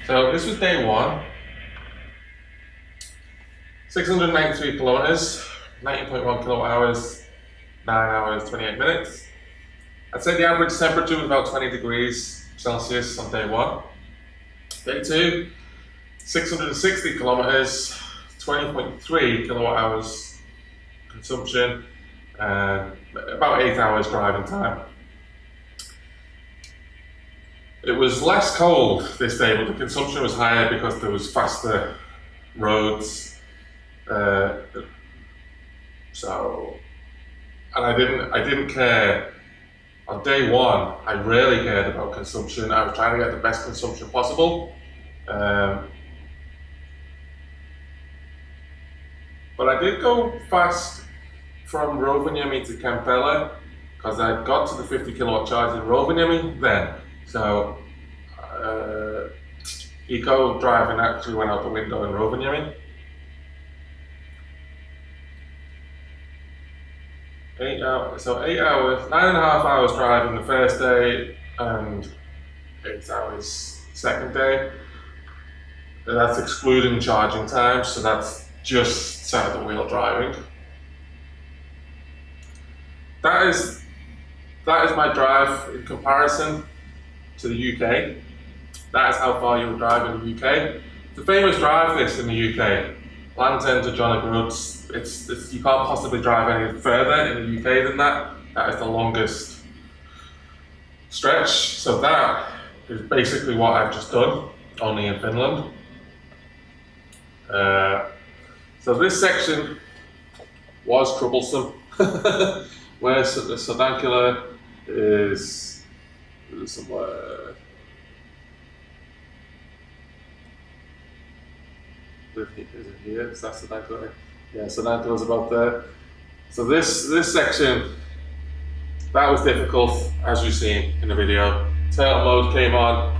So this was day one, 693 kilometers, 19.1 kilowatt hours, 9 hours, 28 minutes. I'd say the average temperature was about 20 degrees Celsius on day one. Day two, 660 kilometers, 20.3 kilowatt hours consumption, about 8 hours driving time. It was less cold this day, but the consumption was higher because there was faster roads. And I didn't care. On day one, I rarely cared about consumption. I was trying to get the best consumption possible. But I did go fast from Rovaniemi to Kampela because I got to the 50 kilowatt charge in Rovaniemi then. So eco driving actually went out the window in Rovaniemi. 8 hours, so 8 hours, 9.5 hours driving the first day and 8 hours second day. That's excluding charging time, so that's just sat at the wheel driving. That is my drive in comparison to the UK. That is how far you'll drive in the UK. It's a famous drive this in the UK. Lantern to John O'Groats. It's you can't possibly drive any further in the UK than that. That is the longest stretch. So that is basically what I've just done, only in Finland. So this section was troublesome. Where the Sodankula is somewhere. Is it here? Is that Sodankula? Yeah, Sodankula's about there. So this section, that was difficult, as you've seen in the video. Turtle mode came on.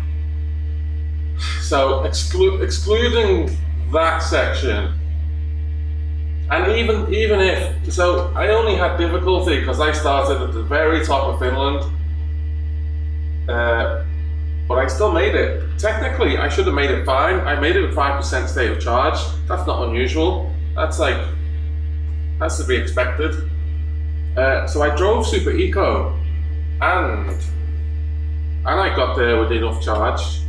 So excluding that section, and even if, so I only had difficulty because I started at the very top of Finland, but I still made it. Technically, I should have made it fine. I made it with 5% state of charge. That's not unusual. That's to be expected. So I drove super eco, and I got there with enough charge.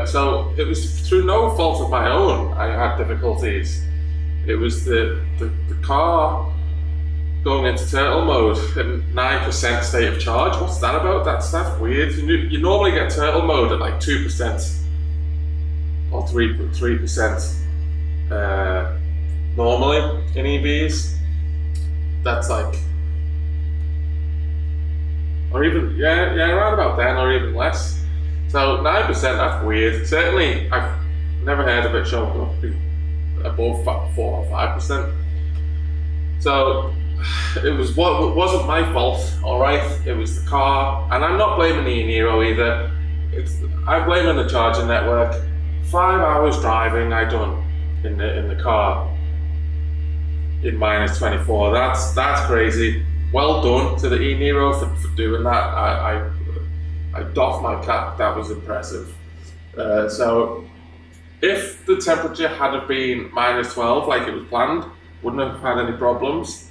So it was through no fault of my own I had difficulties. It was the car going into turtle mode at 9% state of charge. What's that about? That's weird. You normally get turtle mode at like 2% or 3%. Normally in EVs, that's like, or even around about 10 or even less. So 9%, that's weird. Certainly, I've never heard of it showing up above 4 or 5%. So it wasn't my fault. All right, it was the car, and I'm not blaming the e-niro either. I'm blaming the charging network. 5 hours driving I done in the car in minus 24. That's crazy. Well done to the e-niro for doing that. I doff my cap. That was impressive. So if the temperature had have been minus 12 like it was planned, wouldn't have had any problems.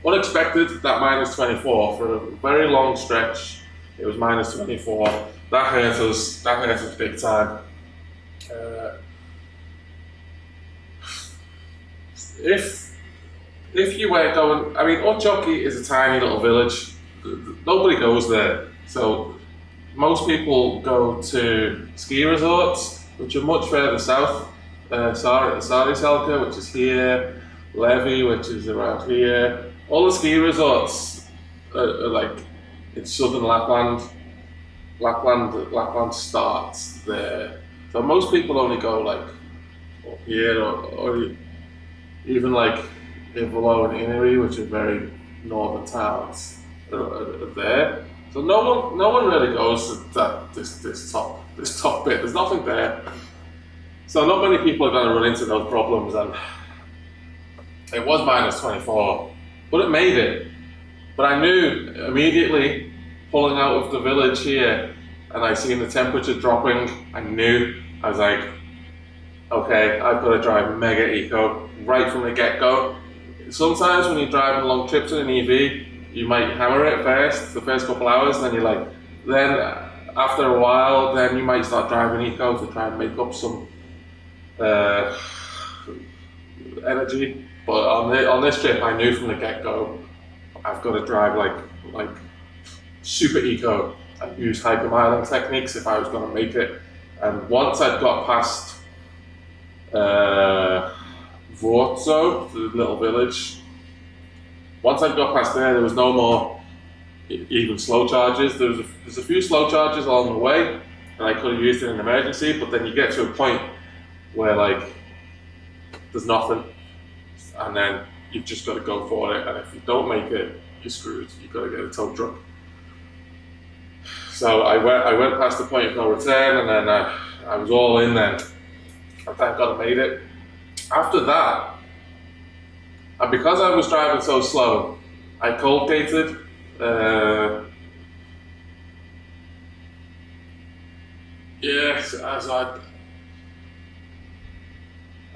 Unexpected, that minus 24 for a very long stretch. It was minus 24. That hurt us. That hurt us big time. If you were going, I mean, Utsjoki is a tiny little village. Nobody goes there. So most people go to ski resorts, which are much further south. Saariselkä, which is here. Levi, which is around here. All the ski resorts are like in southern Lapland. Lapland starts there. So most people only go like up here or even like Ivalo and e-niro, which are very northern towns, are there. So no one really goes to this top bit. There's nothing there. So not many people are going to run into those problems, and it was minus 24, but it made it. But I knew immediately pulling out of the village here and I seen the temperature dropping, I knew, I was like, okay, I've got to drive mega eco right from the get-go. Sometimes when you're driving long trips in an EV, you might hammer it first, the first couple hours, and then you're like, then after a while, then you might start driving eco to try and make up some energy. But on this trip, I knew from the get-go, I've got to drive like super eco and use hypermiling techniques if I was going to make it. And once I'd got past Vorzo, the little village, once I'd got past there was no more even slow charges. There's a few slow charges along the way, and I could have used it in an emergency, but then you get to a point where like there's nothing, and then you've just got to go for it, and if you don't make it, you're screwed. You've got to get a tow truck. So I went past the point of no return, and then I was all in then. And thank God I made it. After that, and because I was driving so slow, I cold gated. Yes, as I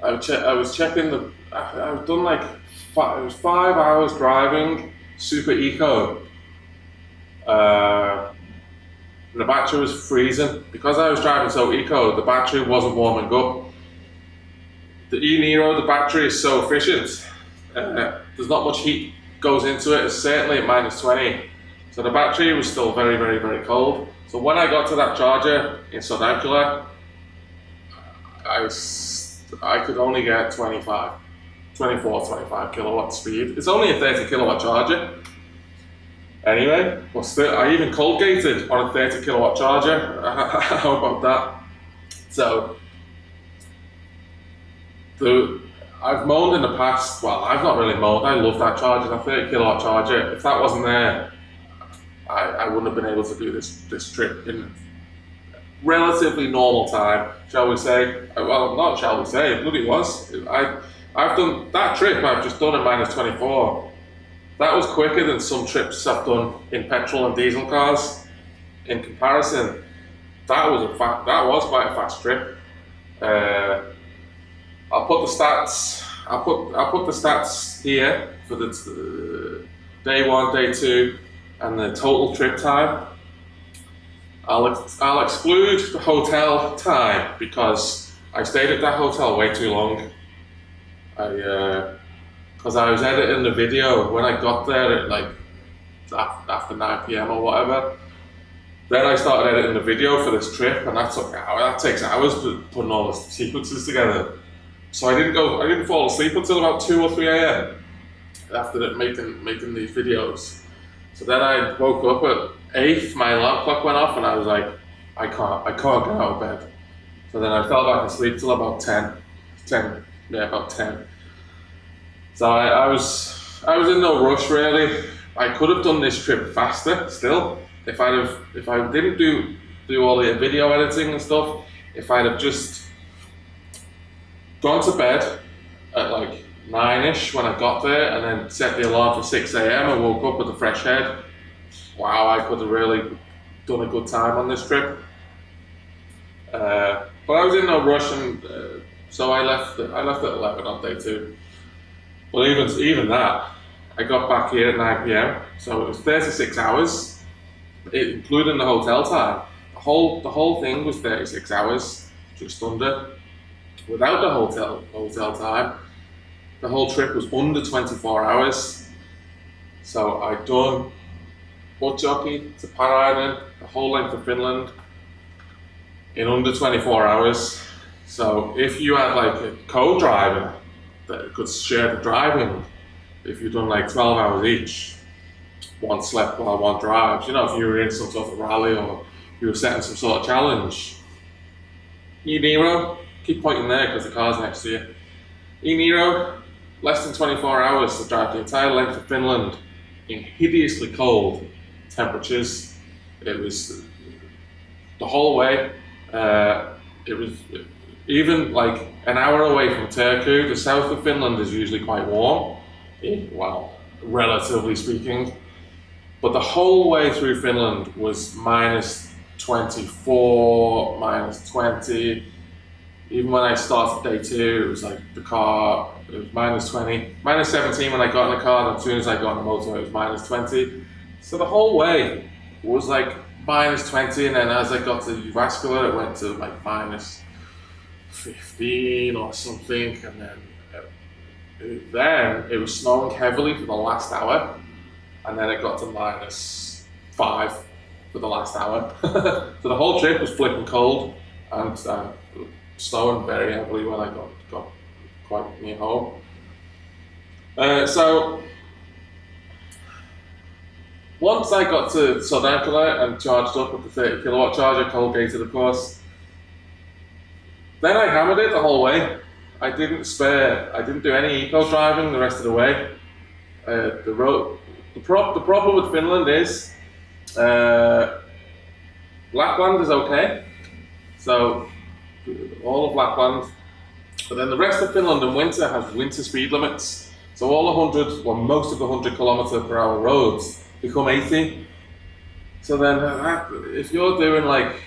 was checking the. I've done like it was 5 hours driving super eco. And the battery was freezing. Because I was driving so eco, the battery wasn't warming up. The e-niro, the battery is so efficient. There's not much heat goes into it. It's certainly at -20. So the battery was still very, very, very cold. So when I got to that charger in Sonancula, I could only get 24, 25 kilowatt speed. It's only a 30 kilowatt charger. Anyway, I even cold gated on a 30 kilowatt charger. How about that? So, I've moaned in the past. Well, I've not really moaned. I love that charger, that 30 kilowatt charger. If that wasn't there, I wouldn't have been able to do this trip in relatively normal time, shall we say? Well, not shall we say. It bloody was. I've done that trip. I've just done at -24. That was quicker than some trips I've done in petrol and diesel cars. In comparison, that was quite a fast trip. I'll put the stats. I'll put the stats here for the day 1, day 2, and the total trip time. I'll exclude the hotel time because I stayed at that hotel way too long. Because I was editing the video when I got there at like after 9 p.m. or whatever. Then I started editing the video for this trip, and that takes hours putting all the sequences together. So I didn't fall asleep until about 2 or 3 a.m. after making these videos. So then I woke up at 8, my alarm clock went off, and I was like, I can't get out of bed. So then I fell back asleep till about 10, about 10. So I was in no rush really. I could have done this trip faster still if I didn't do all the video editing and stuff. If I'd have just gone to bed at like 9ish when I got there and then set the alarm for 6 a.m. and woke up with a fresh head. Wow, I could have really done a good time on this trip. But I was in no rush, and so I left at 11 on day 2. Well, even that, I got back here at 9 p.m. So it was 36 hours, including the hotel time. The whole thing was 36 hours, just under. Without the hotel time, the whole trip was under 24 hours. So I'd done Utjoki to Parainen, the whole length of Finland, in under 24 hours. So if you had like a co-driver that could share the driving, if you've done like 12 hours each, one slept while one drives, if you were in some sort of rally or you were setting some sort of challenge. e-niro, keep pointing there because the car's next to you. e-niro, less than 24 hours to drive the entire length of Finland in hideously cold temperatures. It was the whole way. It was even like an hour away from Turku. The south of Finland is usually quite warm, well, relatively speaking. But the whole way through Finland was 24, minus 20. Even when I started day 2, it was like the car, it was minus 20. Minus 17 when I got in the car, and as soon as I got on the motor, it was minus 20. So the whole way was like minus 20, and then as I got to vascular, it went to like minus 15 or something, and then it was snowing heavily for the last hour, and then it got to minus 5 for the last hour. So the whole trip was flipping cold and snowing very heavily when I got quite near home. So once I got to Sodankala and charged up with the 30 kilowatt charger, Colgated of course, then I hammered it the whole way. I didn't do any eco driving the rest of the way. The problem with Finland is Lapland is okay. So all of Lapland, but then the rest of Finland in winter has winter speed limits. So all most of the 100 kilometer per hour roads become 80. So then if you're doing like,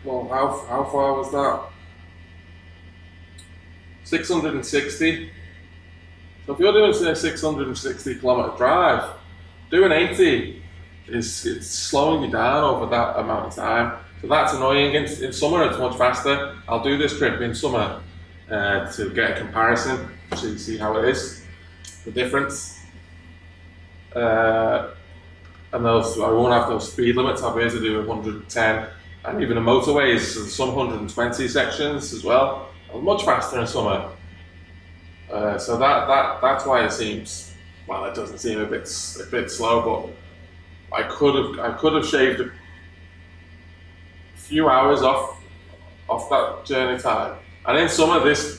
well, how far was that? 660. So if you're doing say a 660 kilometer drive, doing 80 it's slowing you down over that amount of time. So that's annoying. In summer it's much faster. I'll do this trip in summer to get a comparison so you see how it is, the difference. And I won't have those speed limits. I'll be able to do 110, and even the motorways, some 120 sections as well. Much faster in summer. So that's why it seems, well, it doesn't seem a bit slow, but I could have shaved a few hours off that journey time. And in summer, this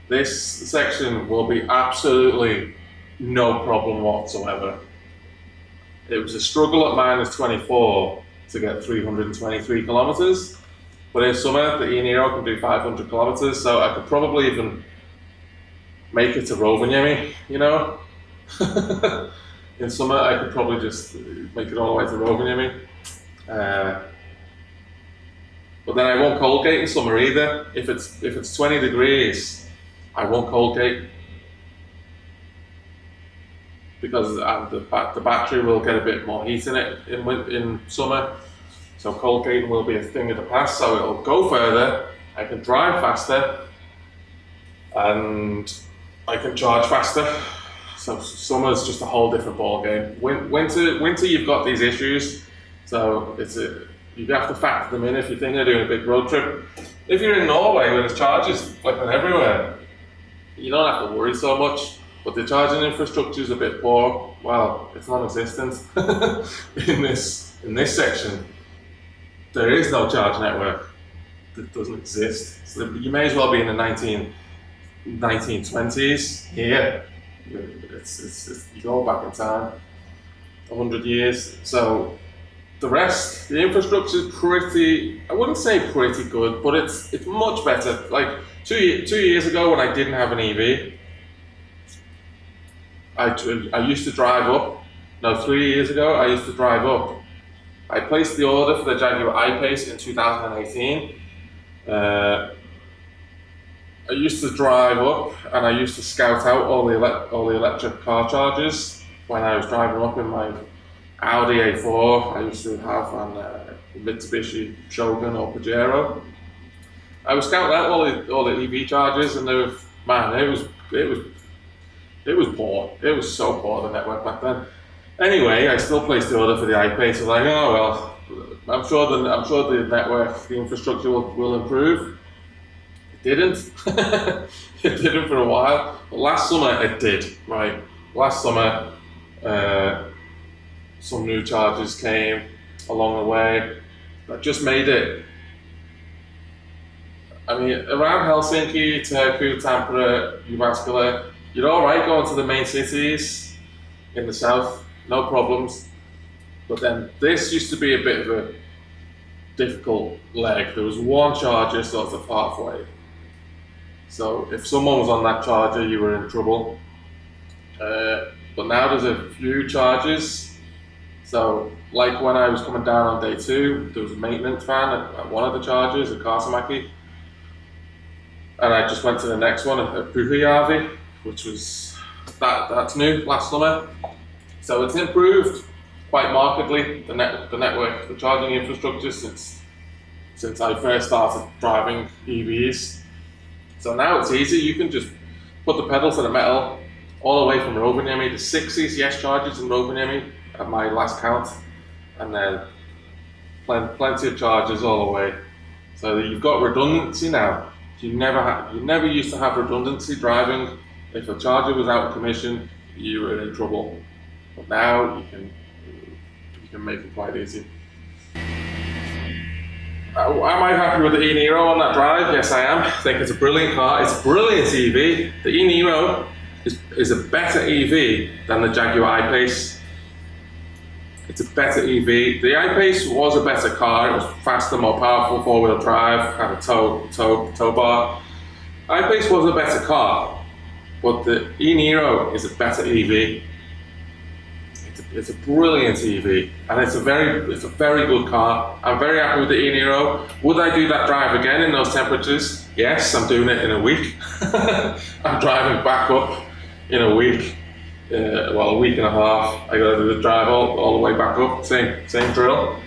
section will be absolutely no problem whatsoever. It was a struggle at minus 24 to get 323 kilometers, but in summer the e-niro can do 500 kilometers, so I could probably even make it to Rovaniemi, you know. In summer I could probably just make it all the way to Rovaniemi. But then I won't coldgate in summer either. If it's 20 degrees, I won't coldgate, because the battery will get a bit more heat in it in summer. So coldgating will be a thing of the past. So it'll go further. I can drive faster, and I can charge faster. So summer's just a whole different ball game. Winter, you've got these issues. So you have to factor them in if you're thinking of doing a big road trip. If you're in Norway where there's chargers flipping everywhere, you don't have to worry so much. But the charging infrastructure is a bit poor. Well, it's non-existent in this section. There is no charge network. That doesn't exist. So you may as well be in the 1920s here. It's you go back in time 100 years. So the infrastructure is pretty, I wouldn't say pretty good, but it's much better. Like two years ago when I didn't have an EV, I used to drive up. No, 3 years ago I used to drive up. I placed the order for the Jaguar I-Pace in 2018. I used to drive up and I used to scout out all the electric car chargers when I was driving up in my Audi A4. I used to have a Mitsubishi Shogun or Pajero. I was scouting out all the EV chargers, and it was poor. It was so poor, the network back then. Anyway, I still placed the order for the I-Pace. I was like, oh well, I'm sure the network, the infrastructure will improve. It didn't. It didn't for a while. But last summer it did. Right. Last summer, some new chargers came along the way that just made it. I mean, around Helsinki, Turku, Tampere, Jyväskylä, you're all right going to the main cities in the south, no problems. But then this used to be a bit of a difficult leg. There was one charger sort of halfway. So if someone was on that charger, you were in trouble. But now there's a few chargers So, like when I was coming down on day 2, there was a maintenance van at one of the chargers at Karsamaki, and I just went to the next one at Puhujärvi, which was that's new last summer. So it's improved quite markedly the network, the charging infrastructure since I first started driving EVs. So now it's easy. You can just put the pedal to the metal all the way from Rovaniemi. There's 6 CCS chargers in Rovaniemi at my last count, and then plenty of chargers all the way. So you've got redundancy now. You never used to have redundancy driving. If a charger was out of commission, you were in trouble. But now you can make it quite easy. Am I happy with the e-niro on that drive? Yes, I am. I think it's a brilliant car. It's a brilliant EV. The e-niro is a better EV than the Jaguar I-Pace. It's a better EV. The I-Pace was a better car. It was faster, more powerful, 4-wheel drive, had a tow bar. I-Pace was a better car, but the e-niro is a better EV. It's a brilliant EV, and it's a very good car. I'm very happy with the e-niro. Would I do that drive again in those temperatures? Yes, I'm doing it in a week. I'm driving back up in a week. A week and a half. I got to do the drive all the way back up. Same drill.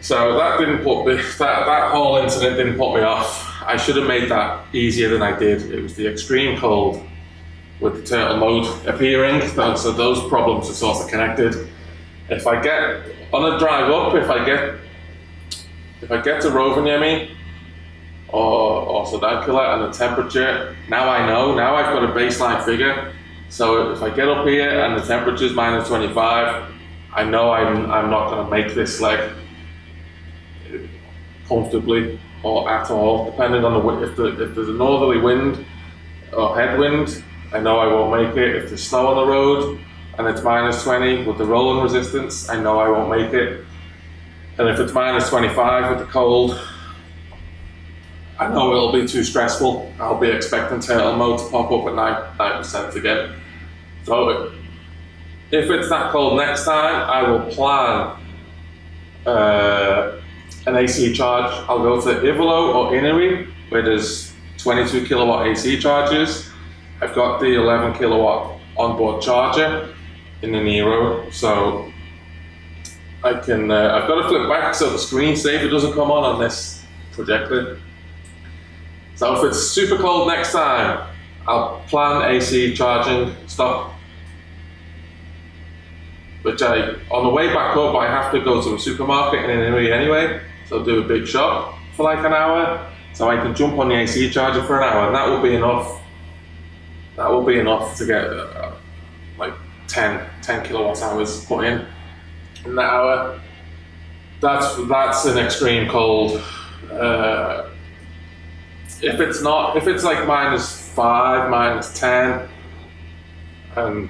So that didn't put me. That whole incident didn't put me off. I should have made that easier than I did. It was the extreme cold with the turtle mode appearing, so those problems are sort of connected. If I get on a drive up, if I get to Rovaniemi or Sodankula and the temperature, now I know, now I've got a baseline figure. So if I get up here and the temperature's minus 25, I know I'm not going to make this leg comfortably or at all, depending on the wind. If there's a northerly wind or headwind, I know I won't make it. If there's snow on the road and it's minus 20 with the rolling resistance, I know I won't make it. And if it's minus 25 with the cold, I know it'll be too stressful. I'll be expecting turtle mode to pop up at 9% again. So if it's that cold next time, I will plan an AC charge. I'll go to Ivalo or e-niro, where there's 22 kilowatt AC chargers. I've got the 11 kilowatt onboard charger in the e-niro, so I can. I've got to flip back so the screensaver doesn't come on this projector. So if it's super cold next time, I'll plan AC charging stop. Which on the way back up, I have to go to a supermarket in e-niro anyway, so I'll do a big shop for like an hour, so I can jump on the AC charger for an hour, and that will be enough. That will be enough to get like 10 kilowatt hours put in that hour. That's an extreme cold. If it's like minus 5, minus 10, and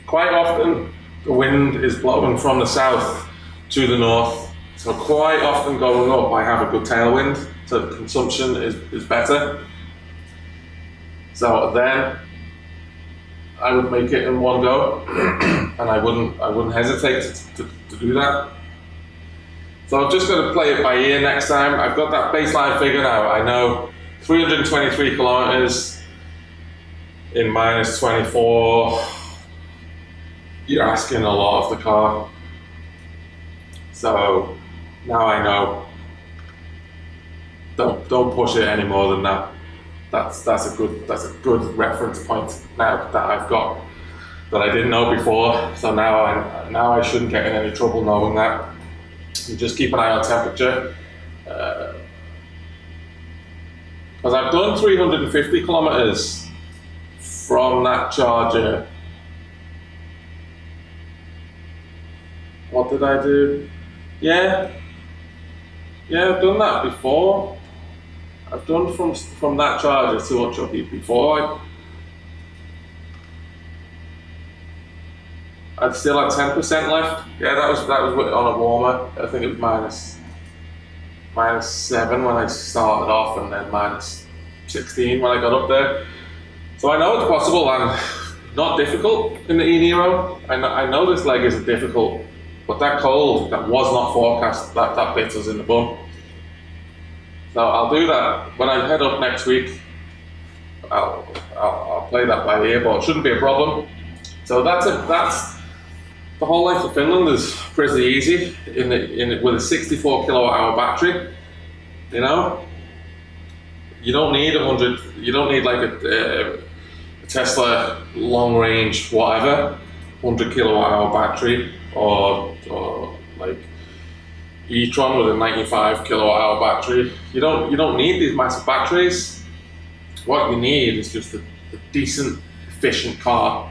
quite often the wind is blowing from the south to the north, so quite often going up I have a good tailwind, so the consumption is better. So then I would make it in one go, and I wouldn't hesitate to do that. So I'm just going to play it by ear next time. I've got that baseline figure now. I know 323 kilometers in minus 24. You're asking a lot of the car. So now I know. Don't push it any more than that. That's a good reference point now that I've got, that I didn't know before. So now I shouldn't get in any trouble knowing that. You just keep an eye on temperature. Because I've done 350 kilometers from that charger. What did I do? Yeah, I've done that before. I've done from that charger to Ultra before. I'd still had 10% left. Yeah, that was on a warmer. I think it was minus 7 when I started off, and then minus 16 when I got up there. So I know it's possible and not difficult in the e-niro. I know this leg isn't difficult. But that cold that was not forecast, that bit us in the bum. So I'll do that when I head up next week. I'll play that by ear, but it shouldn't be a problem. So that's the whole length of Finland is pretty easy with a 64 kilowatt hour battery. You know, you don't need 100. You don't need like a Tesla long range whatever 100 kilowatt hour battery or like e-tron with a 95 kilowatt hour battery. You don't need these massive batteries. What you need is just a decent, efficient car.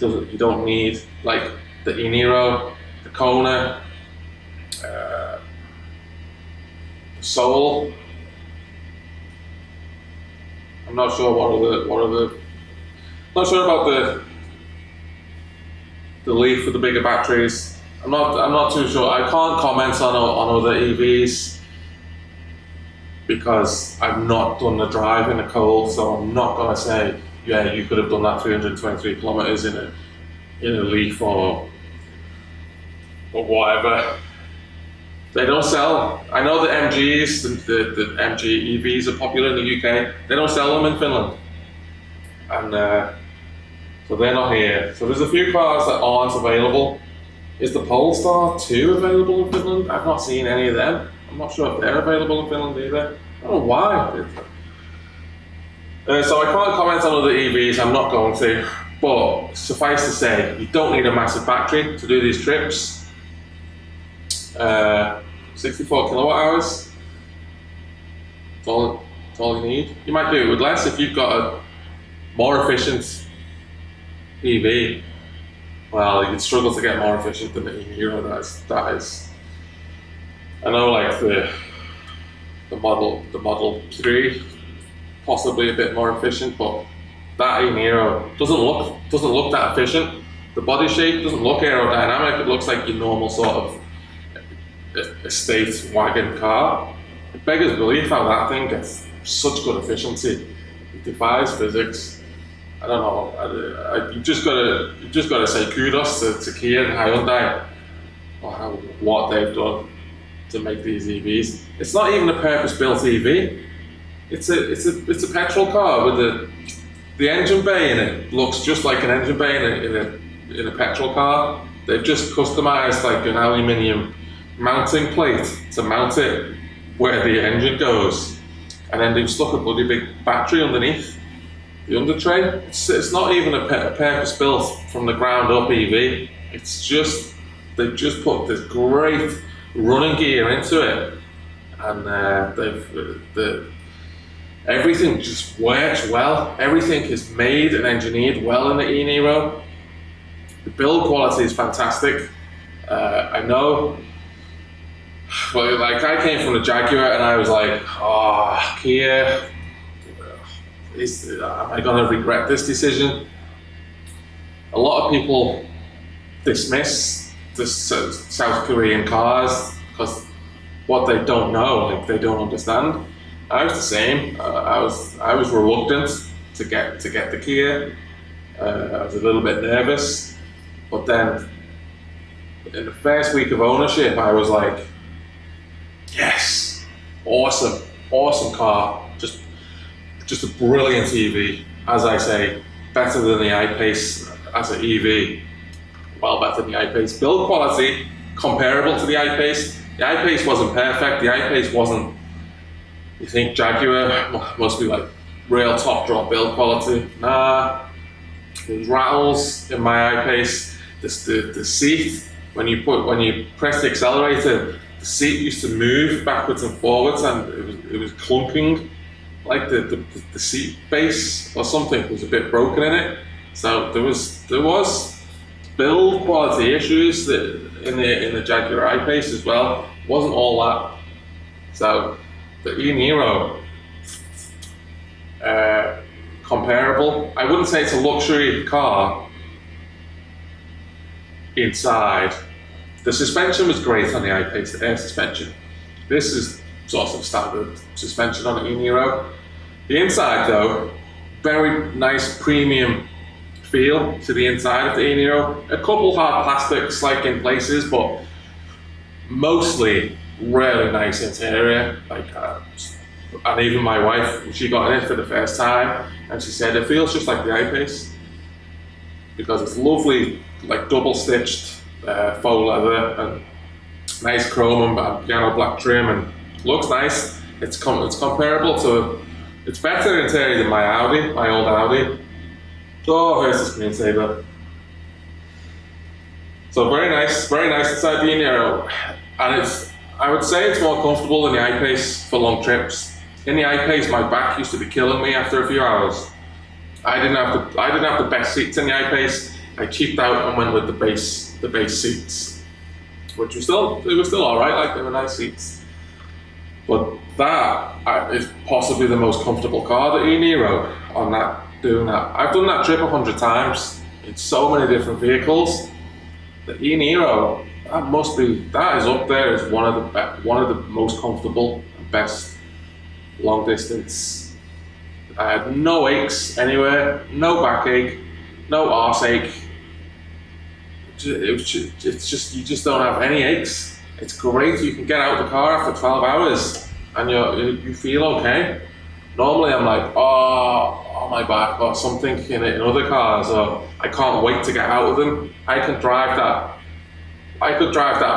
You don't need like the e-niro, the Kona, the Soul. I'm not sure not sure about the Leaf with the bigger batteries. I'm not too sure. I can't comment on other EVs because I've not done the drive in the cold, so I'm not gonna say, yeah, you could have done that 323 kilometers in a Leaf or whatever. They don't sell. I know the MGs, the MG EVs are popular in the UK. They don't sell them in Finland, and so they're not here. So there's a few cars that aren't available. Is the Polestar 2 available in Finland? I've not seen any of them. I'm not sure if they're available in Finland either. I don't know why. So I can't comment on other EVs, I'm not going to. But suffice to say, you don't need a massive battery to do these trips. 64 kilowatt hours. That's all you need. You might do it with less if you've got a more efficient EV. Well, you'd struggle to get more efficient than the e-niro. That is. I know, like the Model 3, possibly a bit more efficient, but that e-niro doesn't look that efficient. The body shape doesn't look aerodynamic. It looks like your normal sort of estate wagon car. It beggars belief how that thing gets such good efficiency. It defies physics. I don't know. You just gotta say kudos to Kia and Hyundai for what they've done to make these EVs. It's not even a purpose-built EV. It's a petrol car with the engine bay in it. Looks just like an engine bay in a petrol car. They've just customized like an aluminium mounting plate to mount it where the engine goes, and then they've stuck a bloody big battery underneath the under tray. It's not even a purpose-built from the ground up EV. It's just they've just put this great running gear into it, and everything just works well. Everything is made and engineered well in the e-niro. The build quality is fantastic. I know. Well, like I came from the Jaguar, and I was like, Kia. Am I going to regret this decision? A lot of people dismiss the South Korean cars because what they don't know, like they don't understand. I was the same. I was reluctant to get the Kia. I was a little bit nervous, but then in the first week of ownership, I was like, yes, awesome car. Just a brilliant EV, as I say, better than the I-Pace as an EV, well better than the I-Pace. Build quality, comparable to the I-Pace. The I-Pace wasn't perfect, the I-Pace wasn't, you think Jaguar must be like real top drop build quality. Nah, there's rattles in my I-Pace. The seat, when you press the accelerator, the seat used to move backwards and forwards, and it was clunking. Like the seat base or something was a bit broken in it, so there was build quality issues in the Jaguar I-Pace as well. It wasn't all that. So the e-niro, comparable. I wouldn't say it's a luxury car inside. The suspension was great on the I-Pace, the air suspension. This is sort of standard suspension on an e-niro. The inside though, very nice premium feel to the inside of the e-niro. A couple hard plastics like in places, but mostly really nice interior. And even my wife, she got in it for the first time, and she said it feels just like the I-Pace because it's lovely, like double stitched faux leather and nice chrome and piano black trim, and looks nice. It's comparable to, it's better interior than my old Audi. Oh, here's the screensaver. So very nice inside the e-niro, and I would say it's more comfortable than the I-Pace for long trips. In the I-Pace, my back used to be killing me after a few hours. I didn't have the best seats in the I-Pace. I cheaped out and went with the base seats, which were still all right. Like, they were nice seats. But that is possibly the most comfortable car, the e-niro. Doing that, I've done that trip 100 times in so many different vehicles. The e-niro, that is up there as one of the most comfortable and best long distance. I had no aches anywhere, no backache, no arse ache. It's just, you just don't have any aches. It's great. You can get out of the car after 12 hours and you feel okay. Normally I'm like, oh my back or something in other cars, or I can't wait to get out of them. I could drive that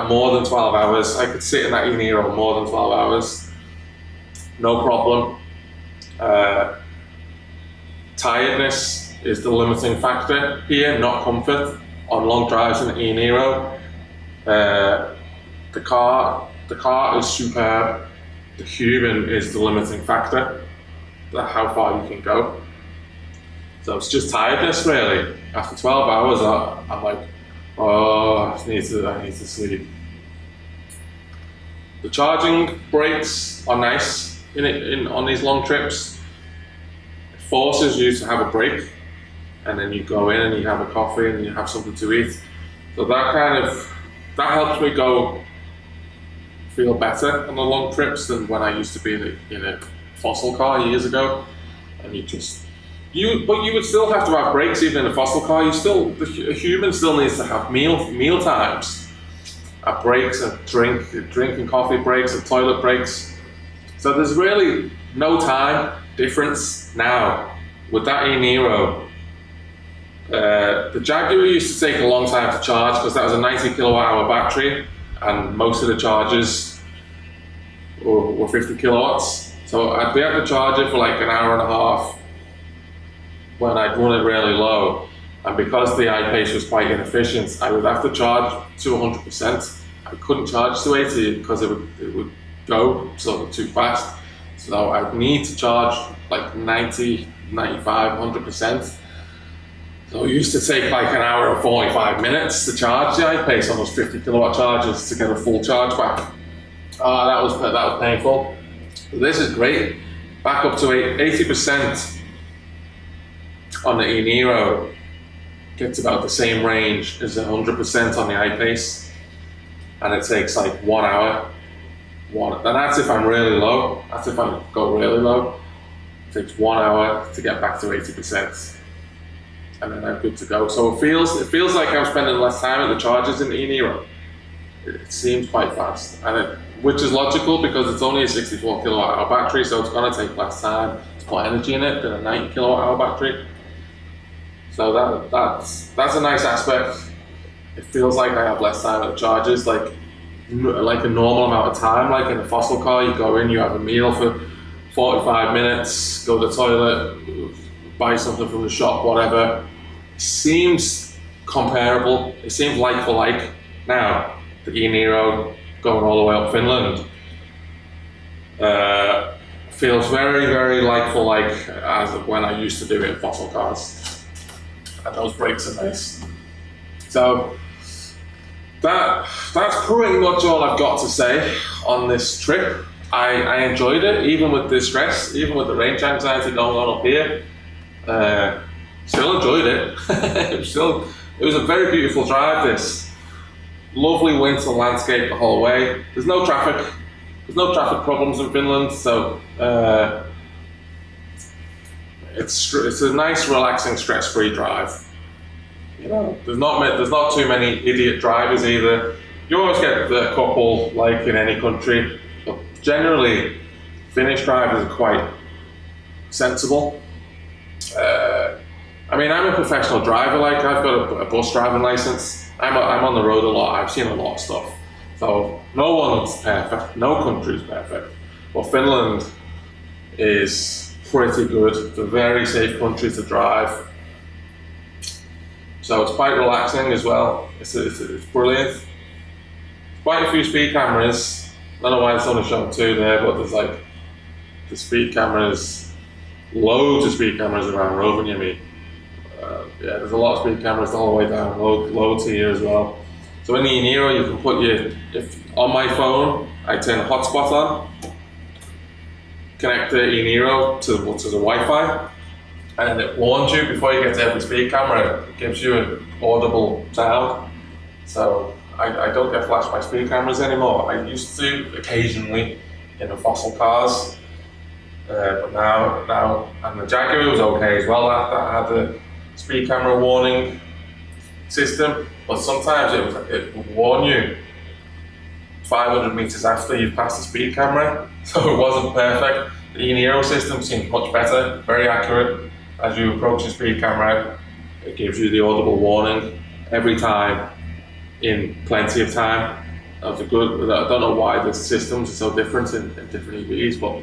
more than 12 hours. I could sit in that e-niro more than 12 hours. No problem. Tiredness is the limiting factor here, not comfort. On long drives in the e-niro, the car is superb. The human is the limiting factor. How far you can go. So it's just tiredness really. After 12 hours, I'm like, oh, I need to sleep. The charging breaks are nice on these long trips. It forces you to have a break, and then you go in and you have a coffee and you have something to eat. So that helps me feel better on the long trips than when I used to be in a fossil car years ago. And but you would still have to have breaks even in a fossil car. A human still needs to have meal times, breaks and drinking coffee breaks and toilet breaks. So there's really no time difference now with that e-niro. The Jaguar used to take a long time to charge because that was a 90 kilowatt hour battery, and most of the chargers were 50 kilowatts. So I'd be able to charge it for like an hour and a half when I'd run it really low. And because the I-Pace was quite inefficient, I would have to charge to 100%. I couldn't charge to 80 because it would go sort of too fast. So I'd need to charge like 90, 95, 100%. So it used to take like an hour and 45 minutes to charge the I-Pace on those 50 kilowatt chargers to get a full charge back. That was painful. But this is great. Back up to 80% on the e-niro. Gets about the same range as 100% on the I-Pace. And it takes like 1 hour. And that's if I'm really low. That's if I go really low. It takes 1 hour to get back to 80%. And then I'm good to go. So it feels like I'm spending less time at the chargers in the e-niro. It seems quite fast, which is logical because it's only a 64 kilowatt hour battery, so it's going to take less time to put energy in it than a 90 kilowatt hour battery. So that's a nice aspect. It feels like I have less time at the chargers, like a normal amount of time. Like in a fossil car, you go in, you have a meal for 45 minutes, go to the toilet, buy something from the shop, whatever. It seems comparable. It seems like for like. Now, the e-niro going all the way up Finland feels very, very like for like as when I used to do it in fossil cars. And those brakes are nice. So that's pretty much all I've got to say on this trip. I enjoyed it, even with the stress, even with the range anxiety going on up here. Still enjoyed it. It was a very beautiful drive, this. Lovely winter landscape the whole way. There's no traffic. There's no traffic problems in Finland, so it's a nice, relaxing, stress-free drive. you know, there's not too many idiot drivers either. You always get a couple, like in any country, but generally Finnish drivers are quite sensible. I mean, I'm a professional driver. Like, I've got a bus driving license. I'm on the road a lot. I've seen a lot of stuff. So no one's perfect. No country's perfect. But Finland is pretty good. It's a very safe country to drive. So it's quite relaxing as well. It's brilliant. Quite a few speed cameras. I don't know why it's only showing 2 there, but there's like the speed cameras, loads of speed cameras around Rovaniemi. Yeah, there's a lot of speed cameras the whole way down, loads here as well. So in the e-niro, you can put on my phone, I turn a hotspot on, connect the e-niro to the Wi-Fi, and it warns you before you get to every speed camera. It gives you an audible sound. So I don't get flashed by speed cameras anymore. I used to occasionally in the fossil cars, but now, and the Jaguar was okay as well. That had the speed camera warning system, but sometimes it would warn you 500 meters after you've passed the speed camera, so it wasn't perfect. The e-niro system seems much better, very accurate. As you approach the speed camera, it gives you the audible warning every time in plenty of time. That's good. I don't know why the systems are so different in different EVs, but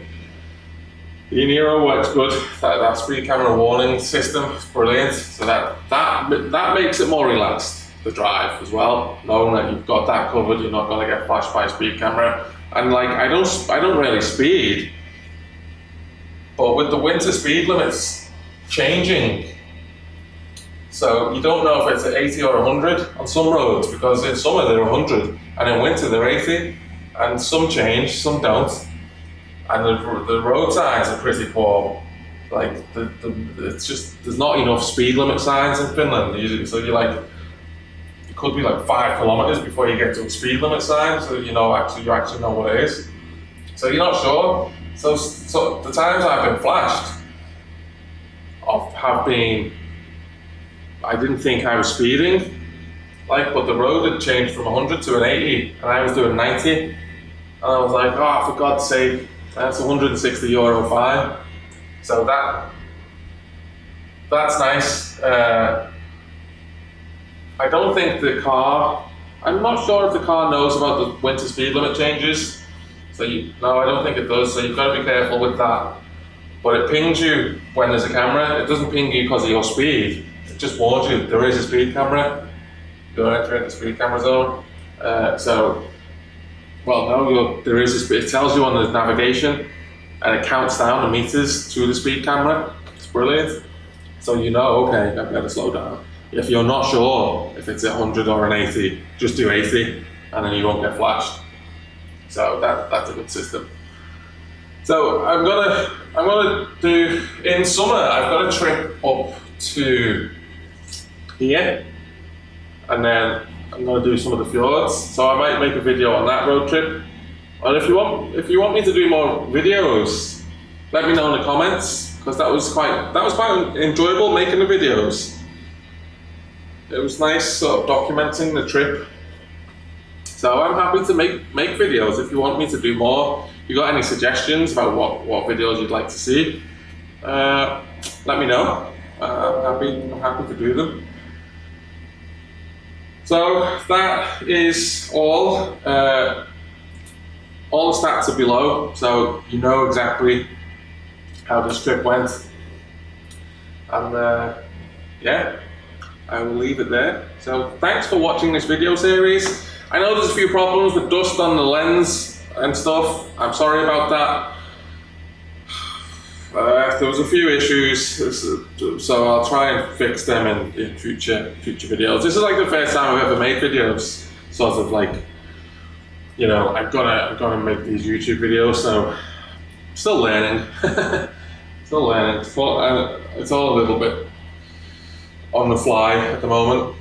the e-niro works good. That speed camera warning system is brilliant. So that makes it more relaxed, the drive as well, knowing that you've got that covered. You're not going to get flashed by a speed camera. And like, I don't really speed, but with the winter speed limits changing, so you don't know if it's at 80 or 100 on some roads, because in summer they're 100 and in winter they're 80, and some change, some don't. And the road signs are pretty poor. Like it's just, there's not enough speed limit signs in Finland usually. So it could be like 5 kilometers before you get to a speed limit sign. So you actually know what it is. So you're not sure. So the times I've been flashed have been, I didn't think I was speeding, but the road had changed from 100 to an 80, and I was doing 90, and I was like, oh, for God's sake. That's €160 fine. So that's nice. I don't think I'm not sure if the car knows about the winter speed limit changes. No, I don't think it does. So you've got to be careful with that. But it pings you when there's a camera. It doesn't ping you because of your speed. It just warns you there is a speed camera. You're entering the speed camera zone. There is it tells you on the navigation, and it counts down the meters to the speed camera. It's brilliant. So you know, okay, I better slow down. If you're not sure if it's 100 or an 80, just do 80, and then you won't get flashed. So that's a good system. So I'm gonna do, in summer, I've got a trip up to here, and then I'm going to do some of the fjords, so I might make a video on that road trip. And if you want me to do more videos, let me know in the comments, because that was quite enjoyable making the videos. It was nice sort of documenting the trip. So I'm happy to make videos if you want me to do more. If you got any suggestions about what videos you'd like to see, let me know. I'm happy to do them. So that is all. All the stats are below, so you know exactly how this trip went. And yeah, I will leave it there. So thanks for watching this video series. I know there's a few problems with dust on the lens and stuff. I'm sorry about that. There was a few issues, so I'll try and fix them in future videos. This is like the first time I've ever made videos, sort of like, you know, I've got to make these YouTube videos, so I'm still learning. Still learning. It's all a little bit on the fly at the moment,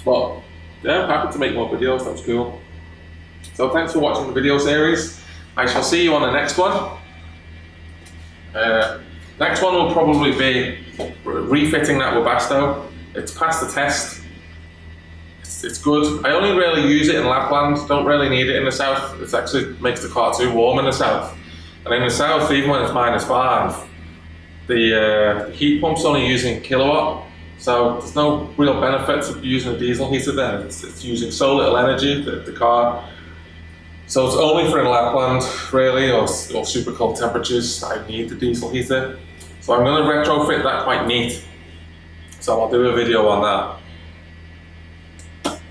but yeah, I'm happy to make more videos. That's cool. So thanks for watching the video series. I shall see you on the next one. Next one will probably be refitting that Webasto. it's passed the test. It's good. I only really use it in Lapland, don't really need it in the south. It actually makes the car too warm in the south. And in the south, even when it's -5, the heat pump's only using kilowatt, so there's no real benefit to using a diesel heater there. It's using so little energy, the car. So it's only for in Lapland, really, or super cold temperatures, I need the diesel heater. So I'm going to retrofit that quite neat. So I'll do a video on that.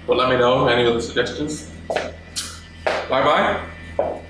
But let me know any other suggestions. Bye bye.